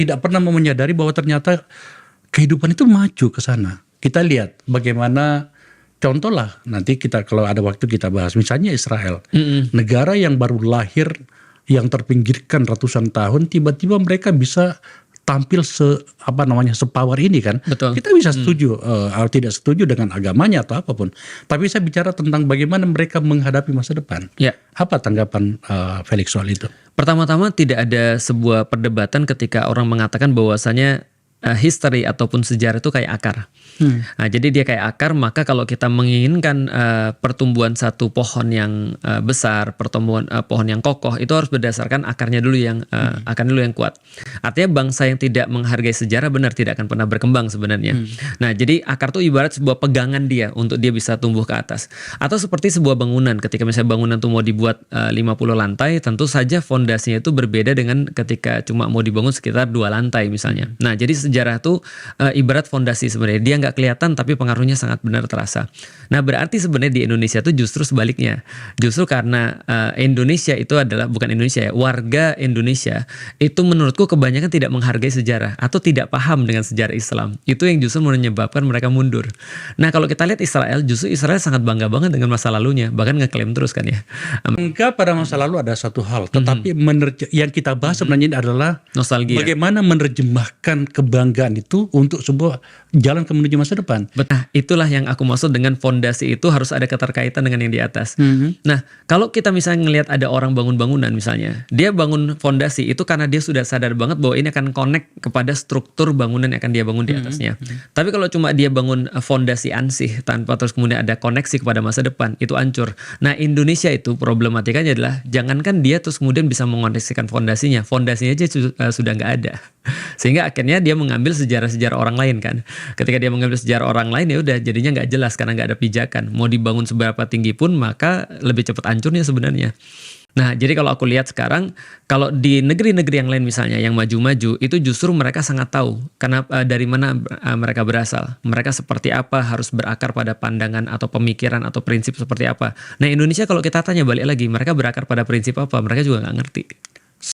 tidak pernah mau menyadari bahwa ternyata kehidupan itu maju ke sana. Kita lihat bagaimana, contoh lah nanti kita kalau ada waktu kita bahas, misalnya Israel, negara yang baru lahir, yang terpinggirkan ratusan tahun, tiba-tiba mereka bisa tampil sepower ini kan. Betul. Kita bisa setuju atau tidak setuju dengan agamanya atau apapun. Tapi saya bicara tentang bagaimana mereka menghadapi masa depan. Ya. Apa tanggapan Felix soal itu? Pertama-tama tidak ada sebuah perdebatan ketika orang mengatakan bahwasanya history ataupun sejarah itu kayak akar. Nah, jadi dia kayak akar, maka kalau kita menginginkan pertumbuhan satu pohon yang besar, pertumbuhan pohon yang kokoh, itu harus berdasarkan akarnya dulu yang kuat. Artinya bangsa yang tidak menghargai sejarah benar tidak akan pernah berkembang sebenarnya. Nah, jadi akar itu ibarat sebuah pegangan dia untuk dia bisa tumbuh ke atas. Atau seperti sebuah bangunan, ketika misalnya bangunan itu mau dibuat 50 lantai, tentu saja fondasinya itu berbeda dengan ketika cuma mau dibangun sekitar 2 lantai misalnya. Nah, jadi sejarah itu ibarat fondasi sebenarnya. Dia nggak kelihatan tapi pengaruhnya sangat benar terasa. Nah, berarti sebenarnya di Indonesia itu justru sebaliknya. Justru karena Indonesia itu adalah, bukan Indonesia ya, warga Indonesia itu menurutku kebanyakan tidak menghargai sejarah atau tidak paham dengan sejarah Islam. Itu yang justru menyebabkan mereka mundur. Nah, kalau kita lihat Israel, justru Israel sangat bangga banget dengan masa lalunya, bahkan ngeklaim terus kan ya. Enggak, pada masa lalu ada satu hal, tetapi yang kita bahas sebenarnya adalah Nostalgia. bagaimana menerjemahkan kebanggaan itu untuk sebuah jalan ke menuju masa depan. Nah, itulah yang aku maksud dengan fondasi itu harus ada keterkaitan dengan yang di atas. Nah, kalau kita misalnya ngelihat ada orang bangun bangunan misalnya, dia bangun fondasi itu karena dia sudah sadar banget bahwa ini akan connect kepada struktur bangunan yang akan dia bangun di atasnya. Tapi kalau cuma dia bangun fondasi ansih tanpa terus kemudian ada koneksi kepada masa depan, itu hancur. Nah, Indonesia itu problematikanya adalah jangankan dia terus kemudian bisa mengoneksikan fondasinya aja sudah nggak ada. Sehingga akhirnya dia mengambil sejarah-sejarah orang lain kan. Ketika dia mengambil sejarah orang lain, ya udah jadinya nggak jelas karena nggak ada pijakan. Mau dibangun seberapa tinggi pun maka lebih cepat hancurnya sebenarnya. Nah, jadi kalau aku lihat sekarang, kalau di negeri-negeri yang lain misalnya yang maju-maju, itu justru mereka sangat tahu karena dari mana mereka berasal. Mereka seperti apa, harus berakar pada pandangan atau pemikiran atau prinsip seperti apa. Nah, Indonesia kalau kita tanya balik lagi, mereka berakar pada prinsip apa, mereka juga nggak ngerti.